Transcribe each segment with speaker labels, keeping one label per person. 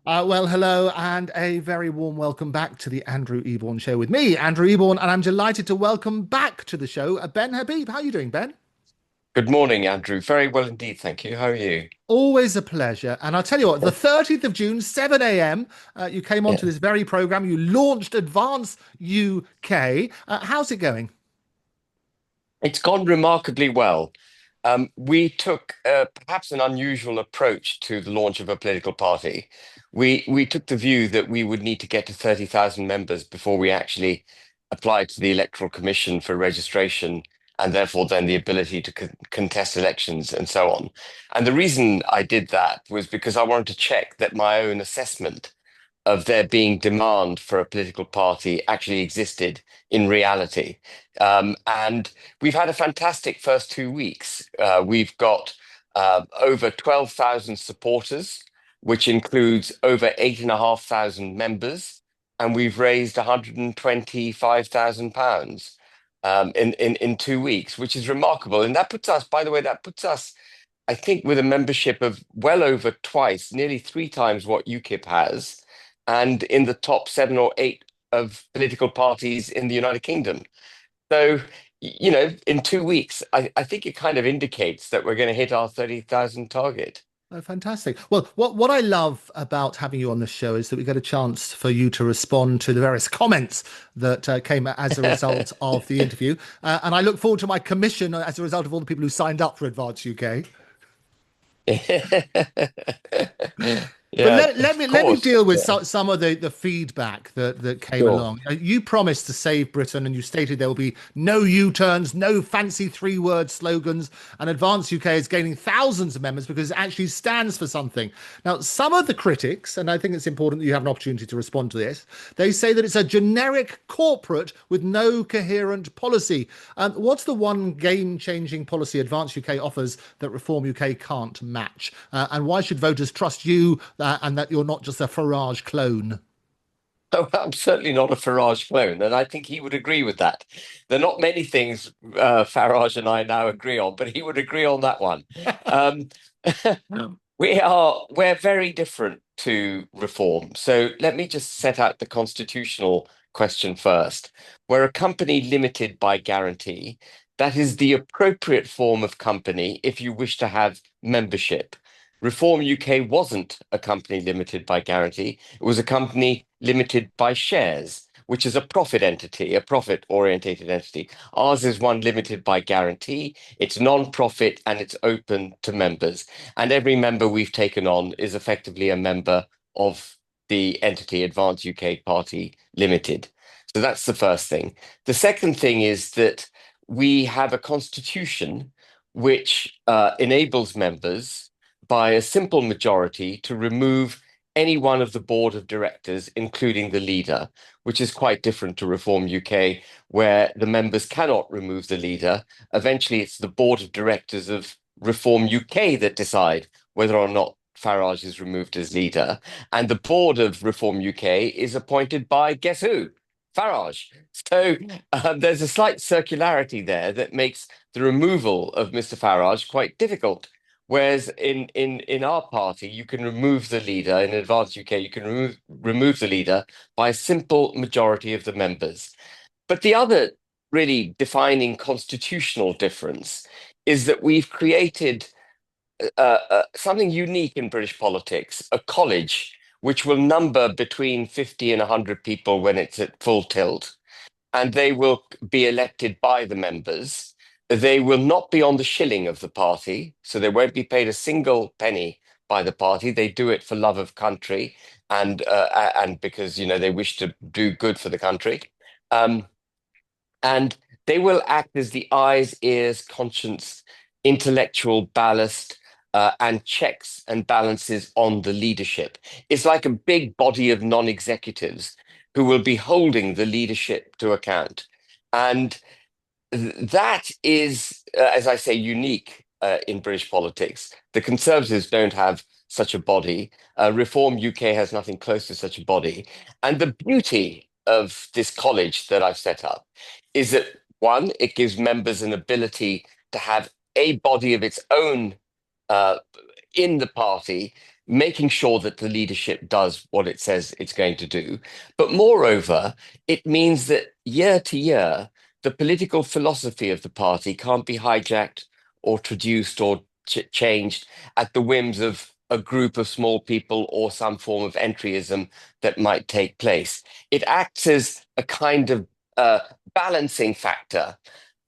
Speaker 1: Well, hello, and a very warm welcome back to the Andrew Eborn Show with me, Andrew Eborn, and I'm delighted to welcome back to the show Ben Habib. How are you doing, Ben?
Speaker 2: Good morning, Andrew. Very well indeed, thank you. How are you?
Speaker 1: Always a pleasure. And I'll tell you what, the 30th of June, 7 a.m., you came onto
Speaker 2: Yeah,
Speaker 1: this very program. You launched Advance UK. How's it going?
Speaker 2: it's gone remarkably well. We took perhaps an unusual approach to the launch of a political party. We took the view that we would need to get to 30,000 members before we actually applied to the Electoral Commission for registration and therefore then the ability to contest elections and so on. And the reason I did that was because I wanted to check that my own assessment of there being demand for a political party actually existed in reality. And we've had a fantastic first 2 weeks. We've got over 12,000 supporters, which includes over 8,500 members, and we've raised £125,000 in 2 weeks, which is remarkable. And that puts us, by the way, I think, with a membership of well over twice, nearly three times what UKIP has, and in the top seven or eight of political parties in the United Kingdom. So, in 2 weeks, I think it kind of indicates that we're going to hit our 30,000 target.
Speaker 1: Oh, fantastic. Well, what I love about having you on the show is that we get a chance for you to respond to the various comments that came as a result of the interview. And I look forward to my commission as a result of all the people who signed up for Advance UK. But
Speaker 2: Yeah,
Speaker 1: let me
Speaker 2: of
Speaker 1: let me
Speaker 2: course.
Speaker 1: deal with
Speaker 2: Yeah,
Speaker 1: some of the feedback that came
Speaker 2: sure.
Speaker 1: along. You promised to save Britain, and you stated there will be no U-turns, no fancy three-word slogans, and Advance UK is gaining thousands of members because it actually stands for something. Now, some of the critics, and I think it's important that you have an opportunity to respond to this, they say that it's a generic corporate with no coherent policy. What's the one game-changing policy Advance UK offers that Reform UK can't match? And why should voters trust you and that you're not just a Farage clone?
Speaker 2: Oh, I'm certainly not a Farage clone, and I think he would agree with that. There are not many things Farage and I now agree on, but he would agree on that one. Um, we're very different to reform. So let me just set out the constitutional question first. We're a company limited by guarantee. That is the appropriate form of company if you wish to have membership. Reform UK wasn't a company limited by guarantee. It was a company limited by shares, which is a profit entity, a profit orientated entity. Ours is one limited by guarantee. It's non-profit and it's open to members. And every member we've taken on is effectively a member of the entity Advance UK Party Limited. So that's the first thing. The second thing is that we have a constitution which enables members by a simple majority to remove any one of the board of directors, including the leader, which is quite different to Reform UK, where the members cannot remove the leader. Eventually, it's the board of directors of Reform UK that decide whether or not Farage is removed as leader. And the board of Reform UK is appointed by guess who? Farage. So there's a slight circularity there that makes the removal of Mr. Farage quite difficult. Whereas in our party, you can remove the leader in Advance UK, you can remove the leader by a simple majority of the members. But the other really defining constitutional difference is that we've created something unique in British politics, a college which will number between 50 and 100 people when it's at full tilt, and they will be elected by the members. They will not be on the shilling of the party, so they won't be paid a single penny by the party. They do it for love of country and because they wish to do good for the country. Um, and they will act as the eyes, ears, conscience, intellectual ballast, and checks and balances on the leadership. It's like a big body of non-executives who will be holding the leadership to account. And that is, as I say, unique in British politics. The Conservatives don't have such a body. Reform UK has nothing close to such a body. And the beauty of this college that I've set up is that, one, it gives members an ability to have a body of its own uh, in the party making sure that the leadership does what it says it's going to do. But moreover, it means that year to year, the political philosophy of the party can't be hijacked or traduced or changed at the whims of a group of small people or some form of entryism that might take place. It acts as a kind of balancing factor,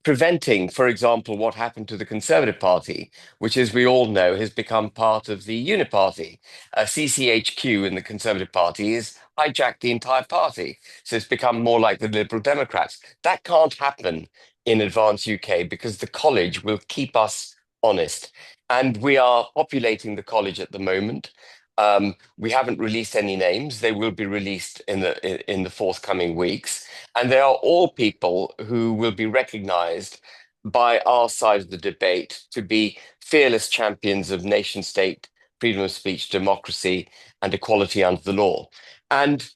Speaker 2: preventing, for example, what happened to the Conservative Party, which, as we all know, has become part of the Uniparty. CCHQ in the Conservative Party has hijacked the entire party. So it's become more like the Liberal Democrats. That can't happen in Advance UK because the college will keep us honest. And we are populating the college at the moment. We haven't released any names. They will be released in the forthcoming weeks. And they are all people who will be recognized by our side of the debate to be fearless champions of nation state, freedom of speech, democracy, and equality under the law. And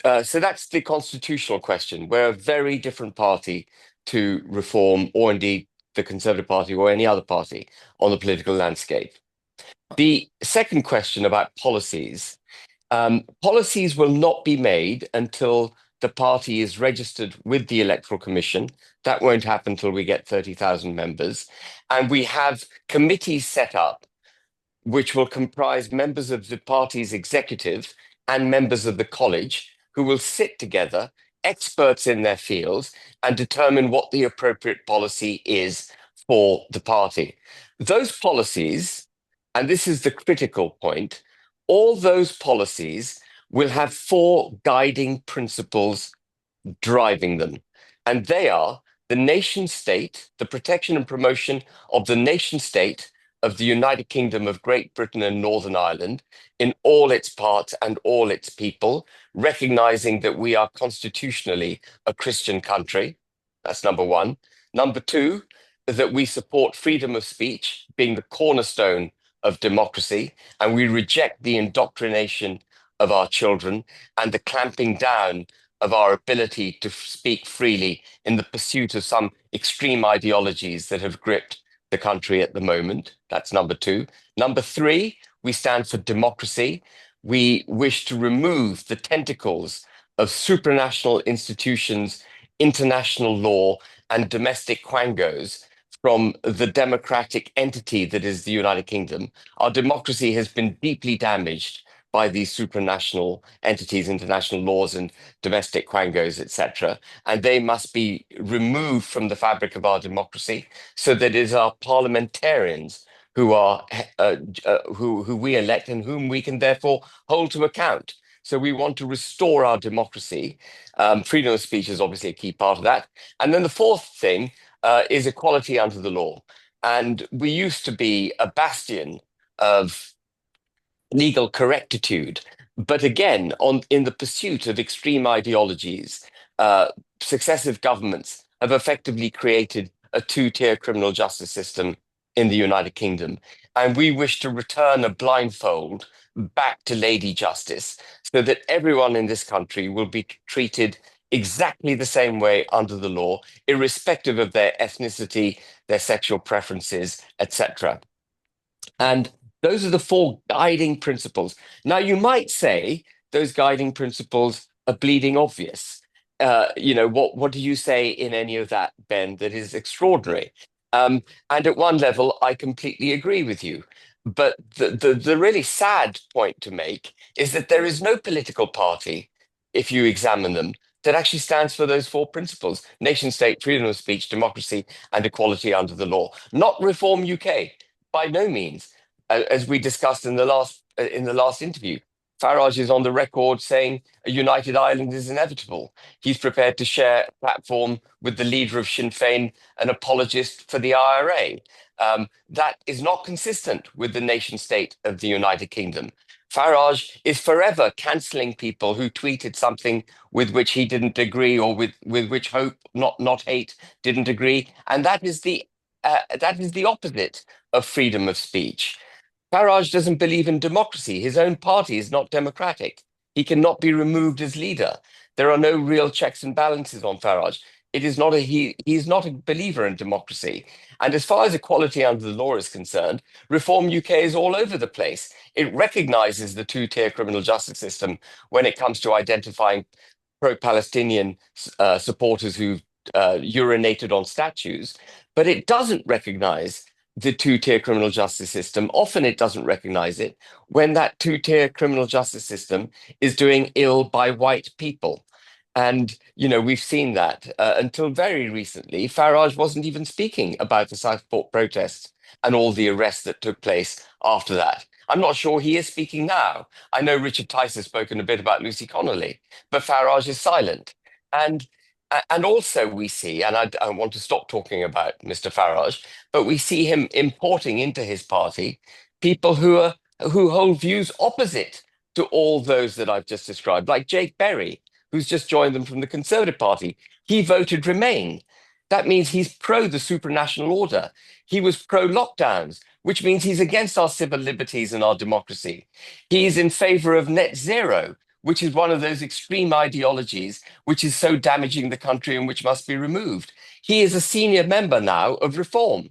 Speaker 2: so that's the constitutional question. We're a very different party to Reform, or indeed the Conservative Party or any other party on the political landscape. The second question about policies. Policies will not be made until the party is registered with the Electoral Commission. That won't happen until we get 30,000 members. And we have committees set up which will comprise members of the party's executive and members of the college who will sit together, experts in their fields, and determine what the appropriate policy is for the party. Those policies, and this is the critical point, all those policies will have four guiding principles driving them. And they are the nation state, the protection and promotion of the nation state of the United Kingdom of Great Britain and Northern Ireland in all its parts and all its people, recognizing that we are constitutionally a Christian country. That's number one. Number two, that we support freedom of speech being the cornerstone of democracy, and we reject the indoctrination of our children and the clamping down of our ability to speak freely in the pursuit of some extreme ideologies that have gripped the country at the moment. That's number two. Number three, we stand for democracy. We wish to remove the tentacles of supranational institutions, international law, and domestic quangos from the democratic entity that is the United Kingdom. Our democracy has been deeply damaged by these supranational entities, international laws, and domestic quangos, etc. And they must be removed from the fabric of our democracy so that it is our parliamentarians who are who we elect and whom we can therefore hold to account. So we want to restore our democracy. Freedom of speech is obviously a key part of that. And then the fourth thing is equality under the law. And we used to be a bastion of legal correctitude. But again, in the pursuit of extreme ideologies, successive governments have effectively created a two-tier criminal justice system in the United Kingdom. And we wish to return a blindfold back to Lady Justice so that everyone in this country will be treated exactly the same way under the law, irrespective of their ethnicity, their sexual preferences, etc. And those are the four guiding principles. Now, you might say those guiding principles are bleeding obvious. What do you say in any of that, Ben, that is extraordinary? And at one level, I completely agree with you. But the really sad point to make is that there is no political party, if you examine them, that actually stands for those four principles: nation state, freedom of speech, democracy, and equality under the law. Not Reform UK, by no means. As we discussed in the last interview, Farage is on the record saying a united Ireland is inevitable. He's prepared to share a platform with the leader of Sinn Féin, an apologist for the IRA. That is not consistent with the nation state of the United Kingdom. Farage is forever cancelling people who tweeted something with which he didn't agree, or with which Hope, not Hate, didn't agree, and that is the opposite of freedom of speech. Farage doesn't believe in democracy. His own party is not democratic. He cannot be removed as leader. There are no real checks and balances on Farage. It is not a he's not a believer in democracy. And as far as equality under the law is concerned, Reform UK is all over the place. It recognizes the two-tier criminal justice system when it comes to identifying pro-Palestinian supporters who've urinated on statues, but it doesn't recognize the two-tier criminal justice system. Often it doesn't recognize it when that two-tier criminal justice system is doing ill by white people. And, we've seen that until very recently. Farage wasn't even speaking about the Southport protests and all the arrests that took place after that. I'm not sure he is speaking now. I know Richard Tice has spoken a bit about Lucy Connolly, but Farage is silent. And and also we see, and I want to stop talking about Mr. Farage, but we see him importing into his party people who hold views opposite to all those that I've just described, like Jake Bry, who's just joined them from the Conservative Party. He voted Remain. That means he's pro the supranational order. He was pro lockdowns, which means he's against our civil liberties and our democracy. He's in favor of net zero, which is one of those extreme ideologies which is so damaging the country and which must be removed. He is a senior member now of Reform.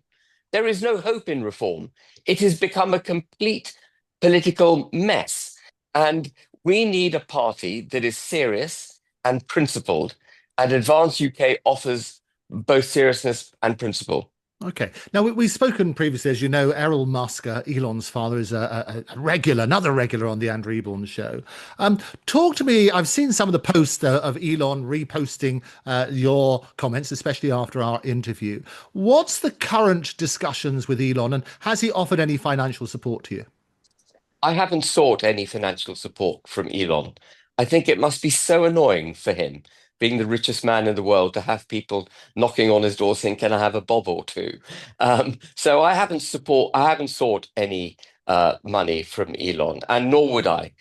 Speaker 2: There is no hope in Reform. It has become a complete political mess. And we need a party that is serious and principled. And Advance UK offers both seriousness and principle.
Speaker 1: Okay. Now, we've spoken previously, as you know, Elon Musk, Elon's father, is a regular, another regular on the Andrew Eborn Show. Talk to me. I've seen some of the posts of Elon reposting your comments, especially after our interview. What's the current discussions with Elon, and has he offered any financial support to you?
Speaker 2: I haven't sought any financial support from Elon. I think it must be so annoying for him, being the richest man in the world, to have people knocking on his door saying, "Can I have a bob or two?" So I haven't sought any money from Elon, and nor would I.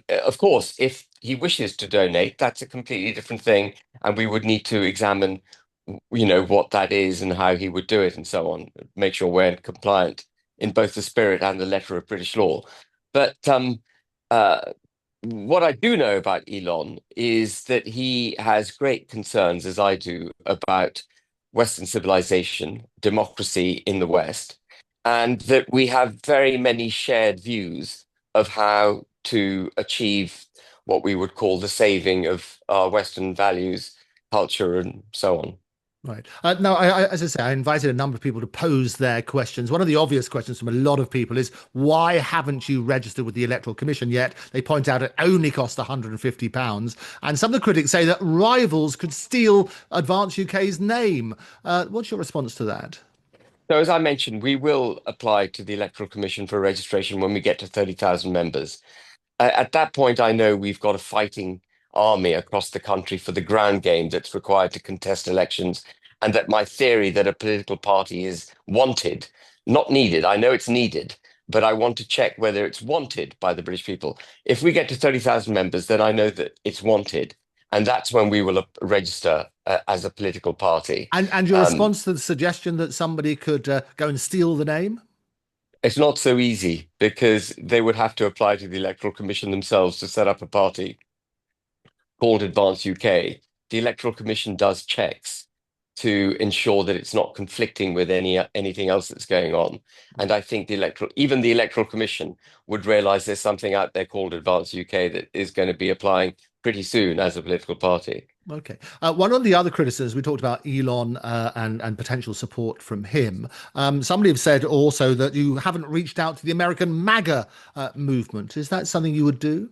Speaker 2: Of course, if he wishes to donate, that's a completely different thing, and we would need to examine, what that is and how he would do it, and so on. Make sure we're compliant in both the spirit and the letter of British law. But uh, what I do know about Elon is that he has great concerns, as I do, about Western civilization, democracy in the West, and that we have very many shared views of how to achieve what we would call the saving of our Western values, culture, and so on.
Speaker 1: Right. Now, as I say, I invited a number of people to pose their questions. One of the obvious questions from a lot of people is, why haven't you registered with the Electoral Commission yet? They point out it only costs £150. And some of the critics say that rivals could steal Advance UK's name. What's your response to that?
Speaker 2: So, as I mentioned, we will apply to the Electoral Commission for registration when we get to 30,000 members. At that point, I know we've got a fighting army across the country for the ground game that's required to contest elections, and that my theory that a political party is wanted, not needed. I know it's needed, but I want to check whether it's wanted by the British people. If we get to 30,000 members, then I know that it's wanted, and that's when we will register as a political party.
Speaker 1: And your
Speaker 2: Um,
Speaker 1: response to the suggestion that somebody could go and steal the name?
Speaker 2: it's not so easy because they would have to apply to the Electoral Commission themselves to set up a party called Advance UK. The Electoral Commission does checks to ensure that it's not conflicting with anything else that's going on. And I think even the Electoral Commission would realise there's something out there called Advance UK that is going to be applying pretty soon as a political party.
Speaker 1: Okay. One of the other criticisms, we talked about Elon and potential support from him. Somebody have said also that you haven't reached out to the American MAGA movement. Is that something you would do?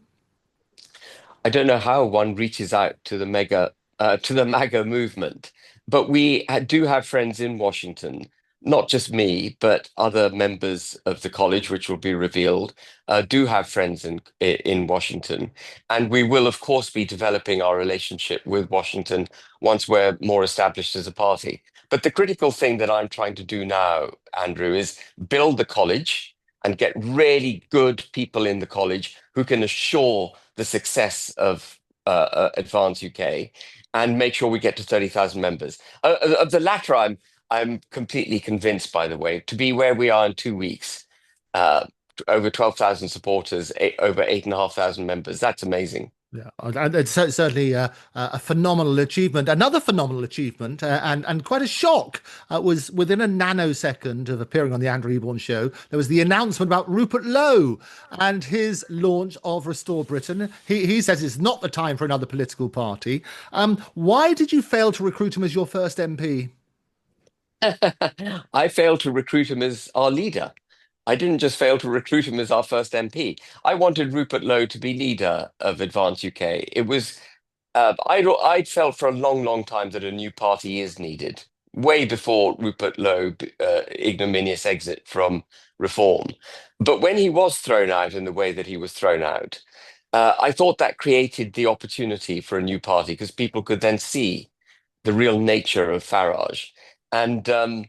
Speaker 2: I don't know how one reaches out to the MAGA movement, but we do have friends in Washington, not just me, but other members of the college, which will be revealed, do have friends in Washington, and we will, of course, be developing our relationship with Washington once we're more established as a party. But the critical thing that I'm trying to do now, Andrew, is build the college and get really good people in the college who can assure the success of Advance UK and make sure we get to 30,000 members. Of the latter, I'm completely convinced, by the way, to be where we are in 2 weeks, uh, over 12,000 supporters, over 8,500 members. That's amazing.
Speaker 1: Yeah, and it's certainly a phenomenal achievement. Another phenomenal achievement, and quite a shock, was within a nanosecond of appearing on the Andrew Eborn Show, there was the announcement about Rupert Lowe and his launch of Restore Britain. He says it's not the time for another political party. Why did you fail to recruit him as your first MP?
Speaker 2: I failed to recruit him as our leader. I didn't just fail to recruit him as our first MP. I wanted Rupert Lowe to be leader of Advance UK. It was I'd felt for a long, long time that a new party is needed, way before Rupert Lowe ignominious exit from Reform. But when he was thrown out in the way that he was thrown out, I thought that created the opportunity for a new party because people could then see the real nature of Farage. And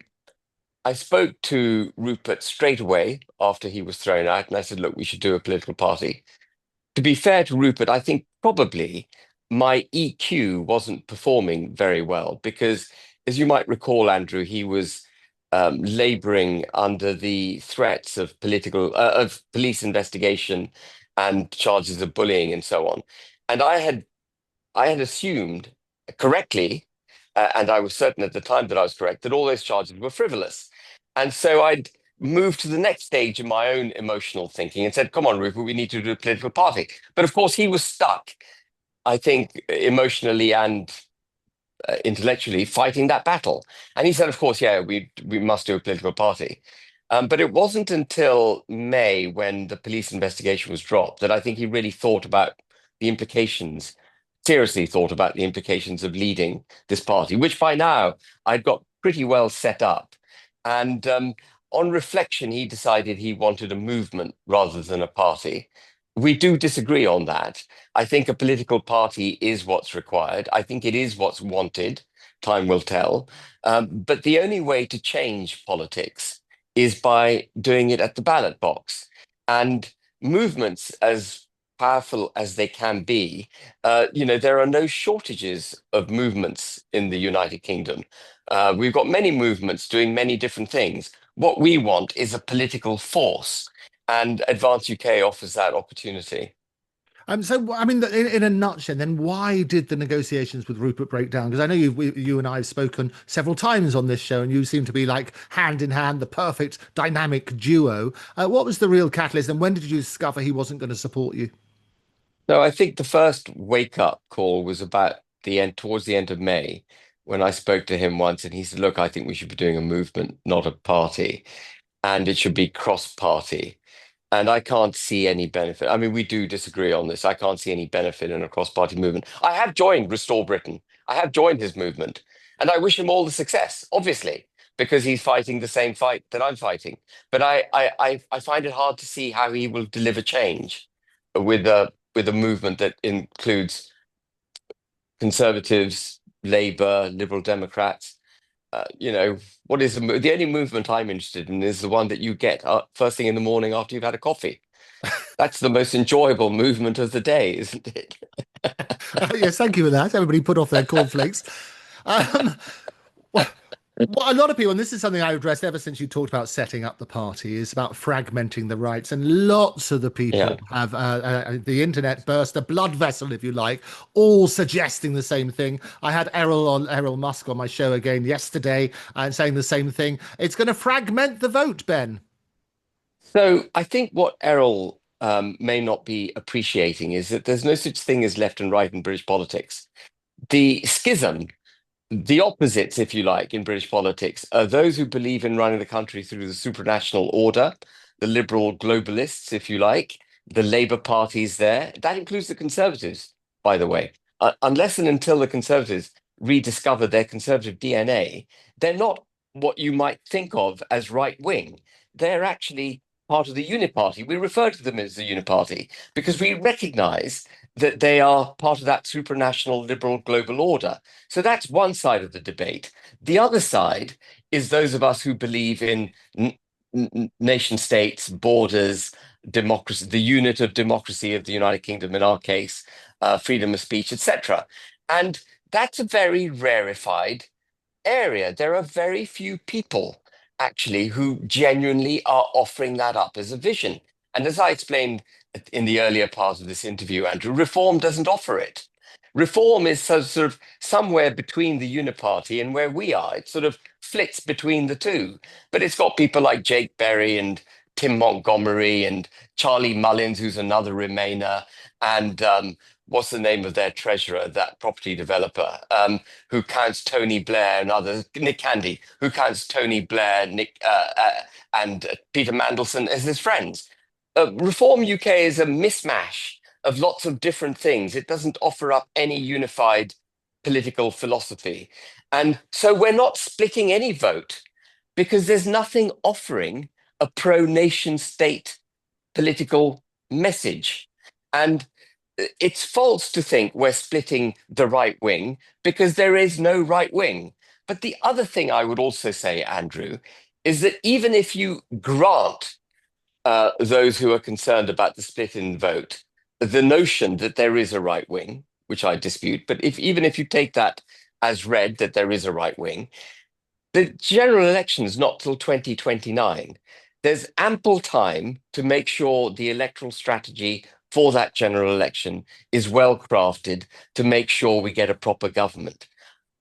Speaker 2: I spoke to Rupert straight away after he was thrown out, and I said, "Look, we should do a political party." To be fair to Rupert, I think probably my EQ wasn't performing very well because, as you might recall, Andrew, he was laboring under the threats of of police investigation and charges of bullying and so on. And I had assumed correctly, and I was certain at the time that I was correct, that all those charges were frivolous. And so I'd moved to the next stage in my own emotional thinking and said, "Come on, Rupert, we need to do a political party." But of course, he was stuck, I think, emotionally and intellectually fighting that battle. And he said, "Of course, yeah, we must do a political party." But it wasn't until May, when the police investigation was dropped, that I think he really thought about the implications, seriously thought about the implications of leading this party, which by now I'd got pretty well set up. And on reflection, he decided he wanted a movement rather than a party. We do disagree on that. I think a political party is what's required. I think it is what's wanted. Time will tell. But the only way to change politics is by doing it at the ballot box. And movements, as powerful as they can be, there are no shortages of movements in the United Kingdom. We've got many movements doing many different things. What we want is a political force, and Advance UK offers that opportunity.
Speaker 1: So, I mean, in a nutshell, then why did the negotiations with Rupert break down? Because I know you and I have spoken several times on this show, and you seem to be like hand in hand, the perfect dynamic duo. What was the real catalyst, and when did you discover he wasn't going to support you?
Speaker 2: No, I think the first wake up call was about the end, towards the end of May, when I spoke to him once and he said, "Look, I think we should be doing a movement, not a party, and it should be cross-party." And I can't see any benefit. I mean, we do disagree on this. I can't see any benefit in a cross-party movement. I have joined Restore Britain. I have joined his movement, and I wish him all the success, obviously, because he's fighting the same fight that I'm fighting. But I find it hard to see how he will deliver change with a movement that includes Conservatives, Labour, Liberal Democrats. What is the only movement I'm interested in is the one that you get first thing in the morning after you've had a coffee. That's the most enjoyable movement of the day, isn't it?
Speaker 1: Yes, thank you for that. Everybody put off their cornflakes. Um, well, what a lot of people, and this is something I've addressed ever since you talked about setting up the party, is about fragmenting the rights. And lots of the
Speaker 2: Yeah.
Speaker 1: people have the internet burst a blood vessel, if you like, all suggesting the same thing. I had Errol Musk on my show again yesterday and saying the same thing. It's going to fragment the vote, Ben.
Speaker 2: So I think what Errol may not be appreciating is that there's no such thing as left and right in British politics. The schism, the opposites, if you like, in British politics are those who believe in running the country through the supranational order, the liberal globalists, if you like, the Labour parties there. That includes the Conservatives, by the way. Unless and until the Conservatives rediscover their Conservative DNA, they're not what you might think of as right wing. They're actually part of the Uniparty. We refer to them as the Uniparty because we recognise that they are part of that supranational liberal global order. So that's one side of the debate. The other side is those of us who believe in nation states, borders, democracy, the unit of democracy of the United Kingdom, in our case, freedom of speech, etc. And that's a very rarefied area. There are very few people actually who genuinely are offering that up as a vision. And as I explained in the earlier part of this interview, Andrew, reform doesn't offer it. Reform is sort of somewhere between the uniparty and where we are. It sort of flits between the two. But it's got people like Jake Bry and Tim Montgomery and Charlie Mullins, who's another Remainer, and what's the name of their treasurer, that property developer, who counts Tony Blair and others, Nick Candy, who counts Tony Blair, and Peter Mandelson as his friends. Reform UK is a mishmash of lots of different things. It doesn't offer up any unified political philosophy. And so we're not splitting any vote because there's nothing offering a pro-nation state political message. And it's false to think we're splitting the right wing because there is no right wing. But the other thing I would also say, Andrew, is that even if you grant those who are concerned about the split in vote the notion that there is a right wing, which I dispute, but even if you take that as read that there is a right wing, the general election is not till 2029. There's ample time to make sure the electoral strategy for that general election is well crafted to make sure we get a proper government.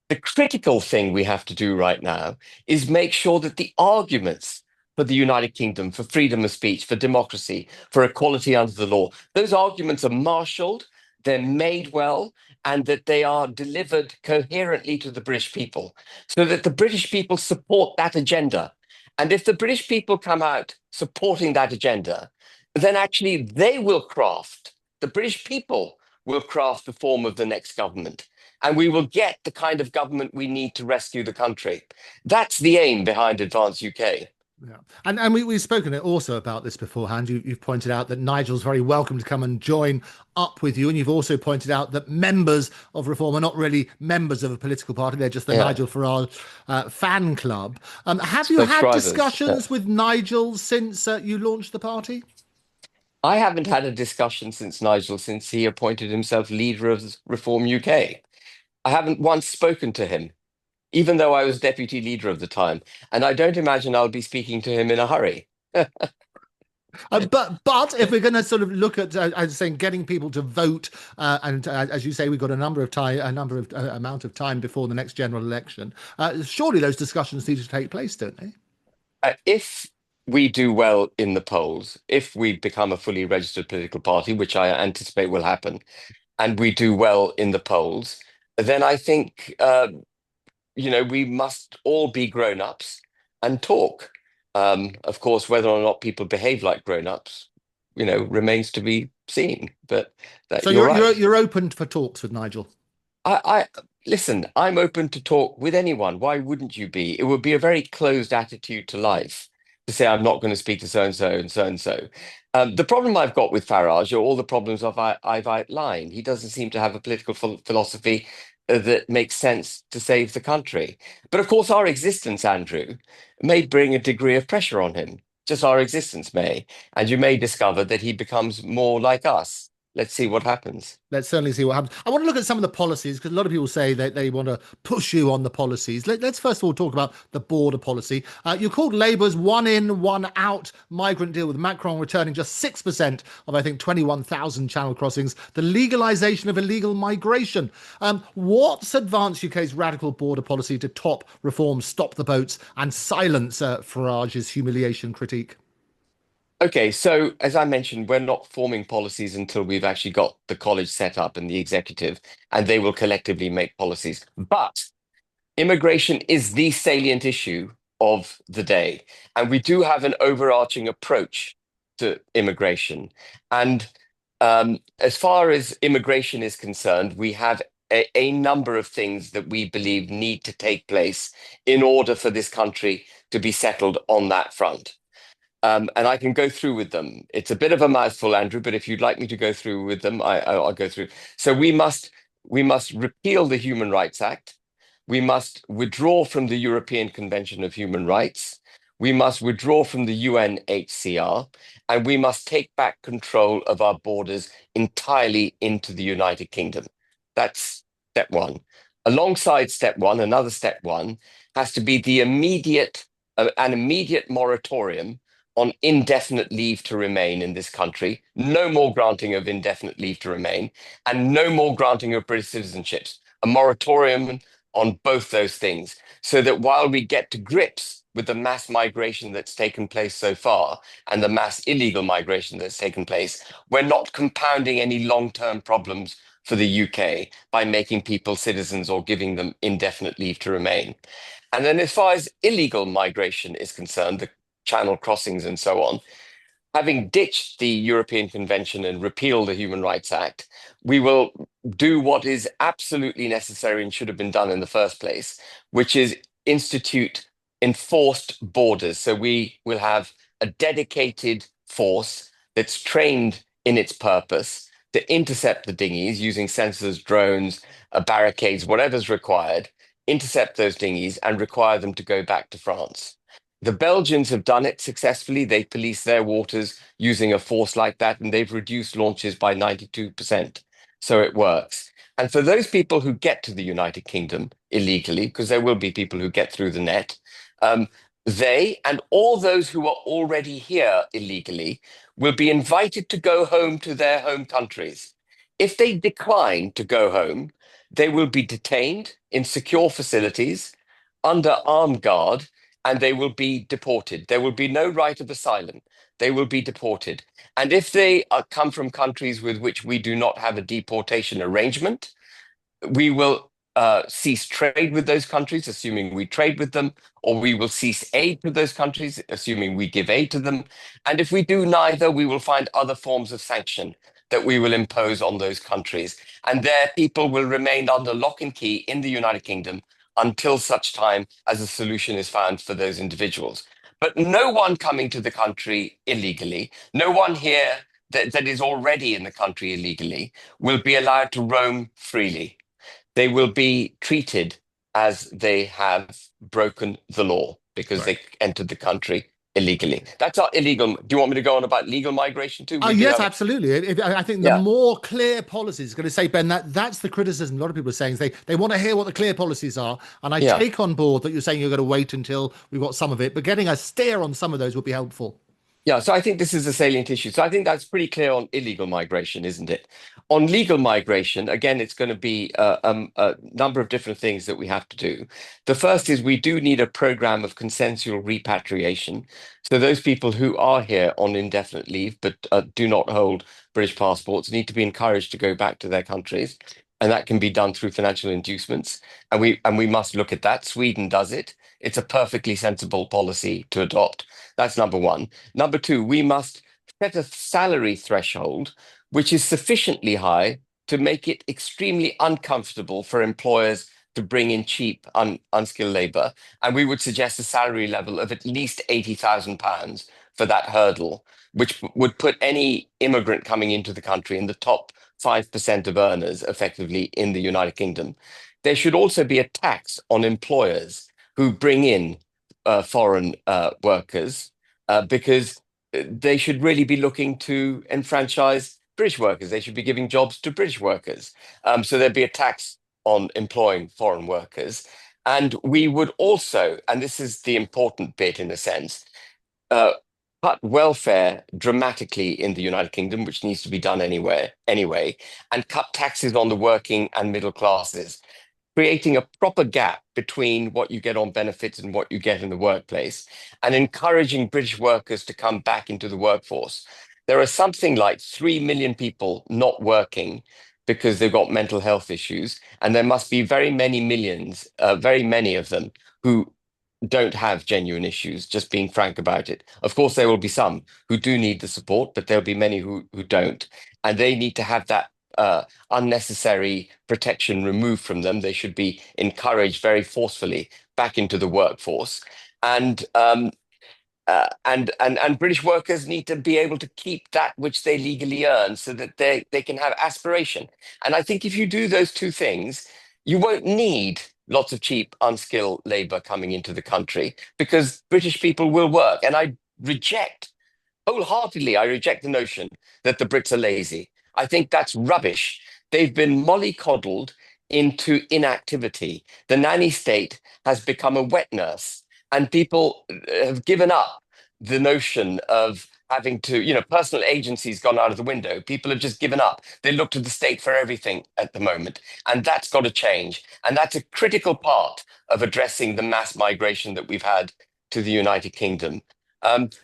Speaker 2: The critical thing we have to do right now is make sure that the arguments for the United Kingdom, for freedom of speech, for democracy, for equality under the law, those arguments are marshalled, they're made well, and that they are delivered coherently to the British people so that the British people support that agenda. And if the British people come out supporting that agenda, then actually they will craft, the British people will craft the form of the next government. And we will get the kind of government we need to rescue the country. That's the aim behind Advance UK.
Speaker 1: Yeah, and we've spoken also about this beforehand. You've pointed out that Nigel's very welcome to come and join up with you, and you've also pointed out that members of Reform are not really members of a political party; they're just the Nigel Farage fan club. Have you had discussions with Nigel since you launched the party?
Speaker 2: I haven't had a discussion since he appointed himself leader of Reform UK. I haven't once spoken to him, even though I was deputy leader of the time, and I don't imagine I'll be speaking to him in a hurry.
Speaker 1: But if we're going to sort of look at, as saying, getting people to vote, and as you say, we've got a number of amount of time before the next general election. Surely those discussions need to take place, don't they?
Speaker 2: If we do well in the polls, if we become a fully registered political party, which I anticipate will happen, and we do well in the polls, then I think we must all be grown-ups and talk. Of course, whether or not people behave like grown-ups, remains to be seen. But
Speaker 1: so
Speaker 2: you're right.
Speaker 1: You're open for talks with Nigel.
Speaker 2: I listen. I'm open to talk with anyone. Why wouldn't you be? It would be a very closed attitude to life to say I'm not going to speak to so and so and so and so. The problem I've got with Farage are all the problems I've outlined. He doesn't seem to have a political philosophy that makes sense to save the country. But of course, our existence, Andrew, may bring a degree of pressure on him. Just our existence may. And you may discover that he becomes more like us. Let's see what happens.
Speaker 1: Let's certainly see what happens. I want to look at some of the policies because a lot of people say that they want to push you on the policies. Let's first of all talk about the border policy. You called Labour's one in, one out migrant deal with Macron returning just 6% of, I think, 21,000 channel crossings, the legalisation of illegal migration. What's Advance UK's radical border policy to top reform, stop the boats and silence Farage's humiliation critique?
Speaker 2: Okay, so as I mentioned, we're not forming policies until we've actually got the college set up and the executive, and they will collectively make policies. But immigration is the salient issue of the day. And we do have an overarching approach to immigration. And as far as immigration is concerned, we have a number of things that we believe need to take place in order for this country to be settled on that front. And I can go through with them. It's a bit of a mouthful, Andrew, but if you'd like me to go through with them, I'll go through. So we must repeal the Human Rights Act. We must withdraw from the European Convention of Human Rights. We must withdraw from the UNHCR, and we must take back control of our borders entirely into the United Kingdom. That's step one. Alongside step one, another step one has to be an immediate moratorium on indefinite leave to remain in this country, no more granting of indefinite leave to remain, and no more granting of British citizenships. A moratorium on both those things, so that while we get to grips with the mass migration that's taken place so far and the mass illegal migration that's taken place, we're not compounding any long-term problems for the UK by making people citizens or giving them indefinite leave to remain. And then, as far as illegal migration is concerned, the channel crossings and so on, having ditched the European Convention and repealed the Human Rights Act, we will do what is absolutely necessary and should have been done in the first place, which is institute enforced borders. So we will have a dedicated force that's trained in its purpose to intercept the dinghies using sensors, drones, barricades, whatever's required, intercept those dinghies and require them to go back to France. The Belgians have done it successfully. They police their waters using a force like that, and they've reduced launches by 92%. So it works. And for those people who get to the United Kingdom illegally, because there will be people who get through the net, um, they and all those who are already here illegally will be invited to go home to their home countries. If they decline to go home, they will be detained in secure facilities under armed guard and they will be deported. There will be no right of asylum. They will be deported. And if they come from countries with which we do not have a deportation arrangement, we will cease trade with those countries, assuming we trade with them, or we will cease aid to those countries, assuming we give aid to them. And if we do neither, we will find other forms of sanction that we will impose on those countries. And their people will remain under lock and key in the United Kingdom until such time as a solution is found for those individuals. But no one coming to the country illegally, no one here that is already in the country illegally, will be allowed to roam freely. They will be treated as they have broken the law because
Speaker 1: Right.
Speaker 2: they entered the country illegally. That's our illegal. Do you want me to go on about legal migration too?
Speaker 1: Oh,
Speaker 2: We do
Speaker 1: yes,
Speaker 2: have,
Speaker 1: absolutely. I think the
Speaker 2: yeah,
Speaker 1: more clear policies, going to say, Ben, that's the criticism a lot of people are saying is they want to hear what the clear policies are. And I
Speaker 2: yeah.
Speaker 1: take on board that you're saying you're going to wait until we've got some of it, but getting a steer on some of those would be helpful.
Speaker 2: Yeah, so I think this is a salient issue. So I think that's pretty clear on illegal migration, isn't it? On legal migration, again, it's going to be a number of different things that we have to do. The first is we do need a program of consensual repatriation. So those people who are here on indefinite leave but do not hold British passports need to be encouraged to go back to their countries, and that can be done through financial inducements. And we must look at that. Sweden does it. It's a perfectly sensible policy to adopt. That's number one. Number two, we must set a salary threshold which is sufficiently high to make it extremely uncomfortable for employers to bring in cheap, unskilled labor. And we would suggest a salary level of at least £80,000 for that hurdle, which would put any immigrant coming into the country in the top 5% of earners effectively in the United Kingdom. There should also be a tax on employers who bring in foreign workers because they should really be looking to enfranchise British workers. They should be giving jobs to British workers. So there'd be a tax on employing foreign workers. And we would also, and this is the important bit in a sense, uh, cut welfare dramatically in the United Kingdom, which needs to be done anyway, and cut taxes on the working and middle classes, creating a proper gap between what you get on benefits and what you get in the workplace, and encouraging British workers to come back into the workforce. There are something like 3 million people not working because they've got mental health issues, and there must be very many millions, very many of them, who don't have genuine issues, just being frank about it. Of course, there will be some who do need the support, but there'll be many who don't. And they need to have that unnecessary protection removed from them. They should be encouraged very forcefully back into the workforce. And British workers need to be able to keep that which they legally earn so that they can have aspiration. And I think if you do those two things, you won't need lots of cheap, unskilled labor coming into the country because British people will work. And I reject wholeheartedly, I reject the notion that the Brits are lazy. I think that's rubbish. They've been mollycoddled into inactivity. The nanny state has become a wet nurse, and people have given up the notion of having to, personal agency's gone out of the window. People have just given up. They look to the state for everything at the moment. And that's got to change. And that's a critical part of addressing the mass migration that we've had to the United Kingdom.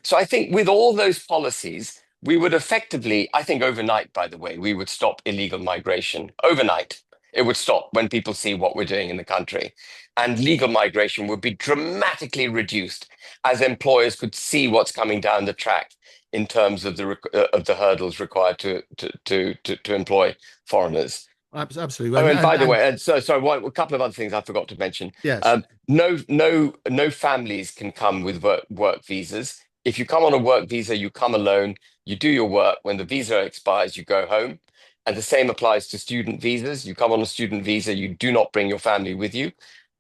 Speaker 2: So I think with all those policies, we would effectively, I think overnight, by the way, we would stop illegal migration. Overnight, it would stop when people see what we're doing in the country. And legal migration would be dramatically reduced as employers could see what's coming down the track in terms of the hurdles required to employ foreigners.
Speaker 1: Absolutely.
Speaker 2: Oh, and by the
Speaker 1: And
Speaker 2: way, a couple of other things I forgot to mention.
Speaker 1: yes.
Speaker 2: No families can come with work visas. If you come on a work visa, you come alone. You do your work. When the visa expires, you go home. And the same applies to student visas. You come on a student visa, you do not bring your family with you.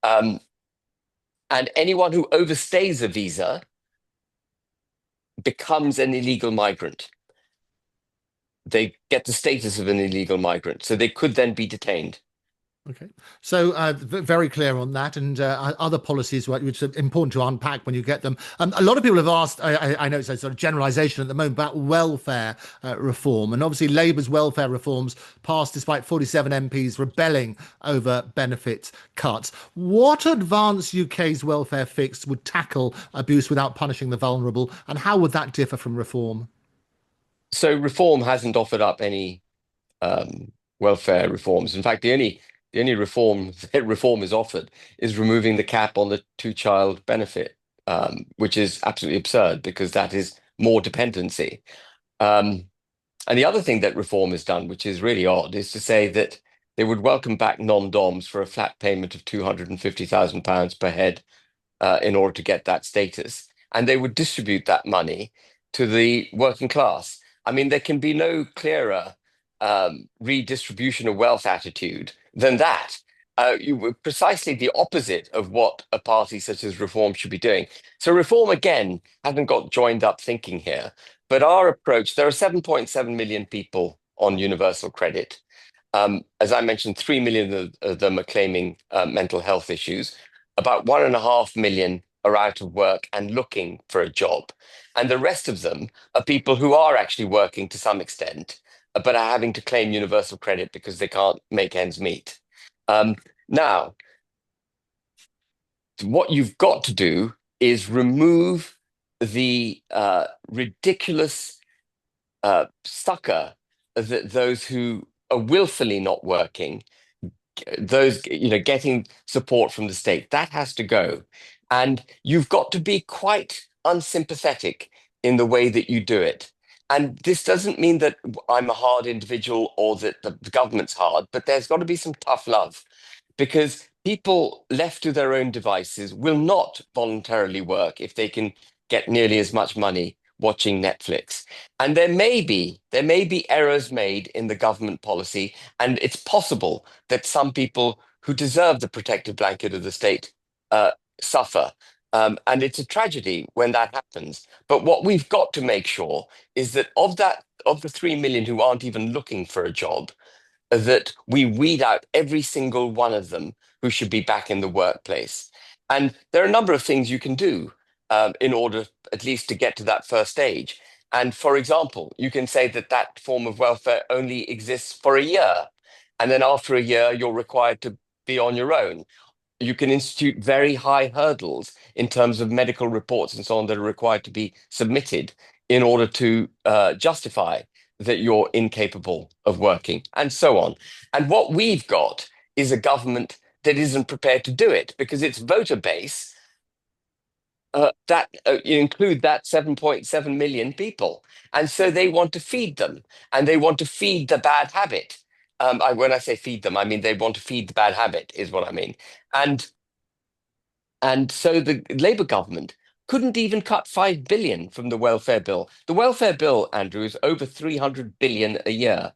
Speaker 2: And anyone who overstays a visa becomes an illegal migrant. They get the status of an illegal migrant, so they could then be detained.
Speaker 1: Okay. So very clear on that, and other policies which are important to unpack when you get them. A lot of people have asked, I know it's a sort of generalization at the moment, about welfare reform. And obviously Labour's welfare reforms passed despite 47 MPs rebelling over benefit cuts. What Advance UK's welfare fix would tackle abuse without punishing the vulnerable, and how would that differ from reform?
Speaker 2: So reform hasn't offered up any welfare reforms. In fact, the only reform that reform is offered is removing the cap on the two-child benefit, which is absolutely absurd because that is more dependency. And the other thing that reform has done, which is really odd, is to say that they would welcome back non-doms for a flat payment of £250,000 per head in order to get that status. And they would distribute that money to the working class. I mean, there can be no clearer redistribution of wealth attitude than that. You were precisely the opposite of what a party such as Reform should be doing. So Reform, again, hasn't got joined up thinking here. But our approach, there are 7.7 million people on universal credit. As I mentioned, 3 million of them are claiming mental health issues. About 1.5 million are out of work and looking for a job. And the rest of them are people who are actually working to some extent, but are having to claim universal credit because they can't make ends meet. Now, what you've got to do is remove the ridiculous sucker that those who are willfully not working, those getting support from the state, that has to go. And you've got to be quite unsympathetic in the way that you do it. And this doesn't mean that I'm a hard individual or that the government's hard, but there's got to be some tough love because people left to their own devices will not voluntarily work if they can get nearly as much money watching Netflix. And there may be errors made in the government policy, and it's possible that some people who deserve the protective blanket of the state suffer. And it's a tragedy when that happens. But what we've got to make sure is that of the 3 million who aren't even looking for a job, that we weed out every single one of them who should be back in the workplace. And there are a number of things you can do in order at least to get to that first stage. And for example, you can say that that form of welfare only exists for a year. And then after a year, you're required to be on your own. You can institute very high hurdles in terms of medical reports and so on that are required to be submitted in order to justify that you're incapable of working, and so on. And what we've got is a government that isn't prepared to do it because its voter base that include that 7.7 million people. And so they want to feed them and they want to feed the bad habit. When I say feed them, I mean they want to feed the bad habit is what I mean. And so the Labour government couldn't even cut 5 billion from the welfare bill. The welfare bill, Andrew, is over 300 billion a year.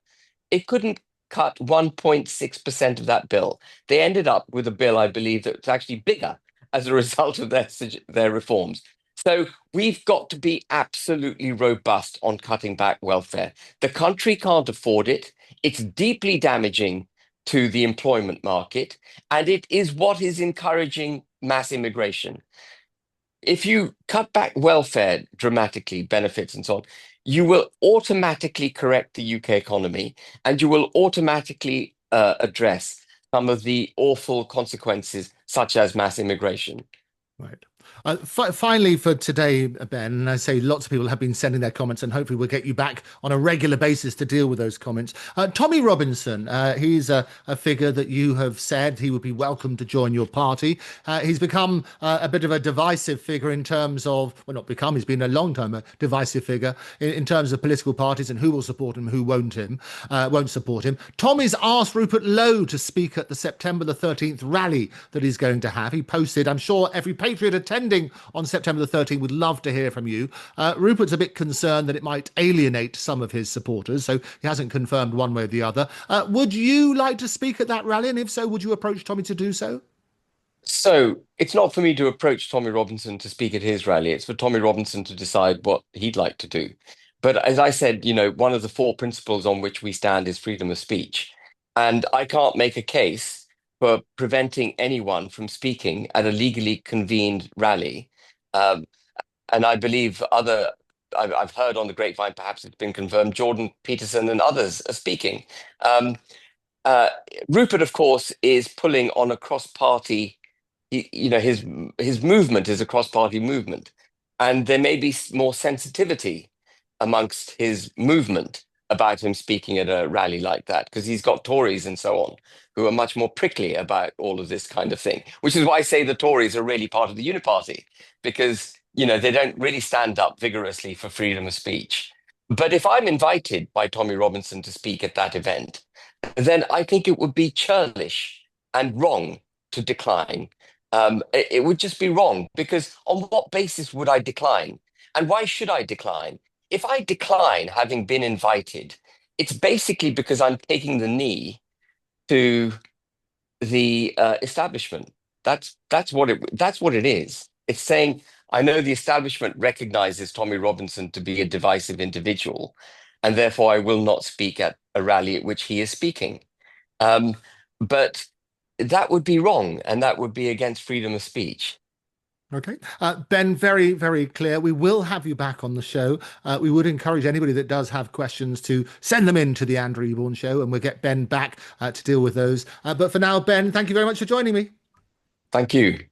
Speaker 2: It couldn't cut 1.6% of that bill. They ended up with a bill, I believe, that's actually bigger as a result of their reforms. So we've got to be absolutely robust on cutting back welfare. The country can't afford it. It's deeply damaging to the employment market, and it is what is encouraging mass immigration. if you cut back welfare dramatically, benefits and so on, you will automatically correct the UK economy and you will automatically address some of the awful consequences, such as mass immigration.
Speaker 1: Right. Finally, for today, Ben, and I say lots of people have been sending their comments, and hopefully we'll get you back on a regular basis to deal with those comments. Tommy Robinson, he's a figure that you have said he would be welcome to join your party. He's become a bit of a divisive figure in terms of, well, not become, he's been a long time a divisive figure in terms of political parties and who will support him, who won't support him. Tommy's asked Rupert Lowe to speak at the September the 13th rally that he's going to have. He posted, I'm sure every patriot attending on September the 13th would love to hear from you. Rupert's a bit concerned that it might alienate some of his supporters, so he hasn't confirmed one way or the other. Would you like to speak at that rally? And if so, would you approach Tommy to do so?
Speaker 2: So it's not for me to approach Tommy Robinson to speak at his rally. It's for Tommy Robinson to decide what he'd like to do. But as I said, one of the four principles on which we stand is freedom of speech. And I can't make a case for preventing anyone from speaking at a legally convened rally. Um, and I believe I've heard on the grapevine, perhaps it's been confirmed, Jordan Peterson and others are speaking. Um, uh, Rupert, of course, is pulling on a cross-party, his movement is a cross-party movement, and there may be more sensitivity amongst his movement about him speaking at a rally like that, because he's got Tories and so on who are much more prickly about all of this kind of thing, which is why I say the Tories are really part of the Uniparty, because, they don't really stand up vigorously for freedom of speech. But if I'm invited by Tommy Robinson to speak at that event, then I think it would be churlish and wrong to decline. It would just be wrong, because on what basis would I decline? And why should I decline? If I decline having been invited, it's basically because I'm taking the knee to the establishment. That's what it is. It's saying, I know the establishment recognizes Tommy Robinson to be a divisive individual, and therefore I will not speak at a rally at which he is speaking. Um, but that would be wrong, and that would be against freedom of speech.
Speaker 1: Okay. Ben, very, very clear. We will have you back on the show. We would encourage anybody that does have questions to send them in to the Andrew Eborn Show, and we'll get Ben back to deal with those. But for now, Ben, thank you very much for joining me.
Speaker 2: Thank you.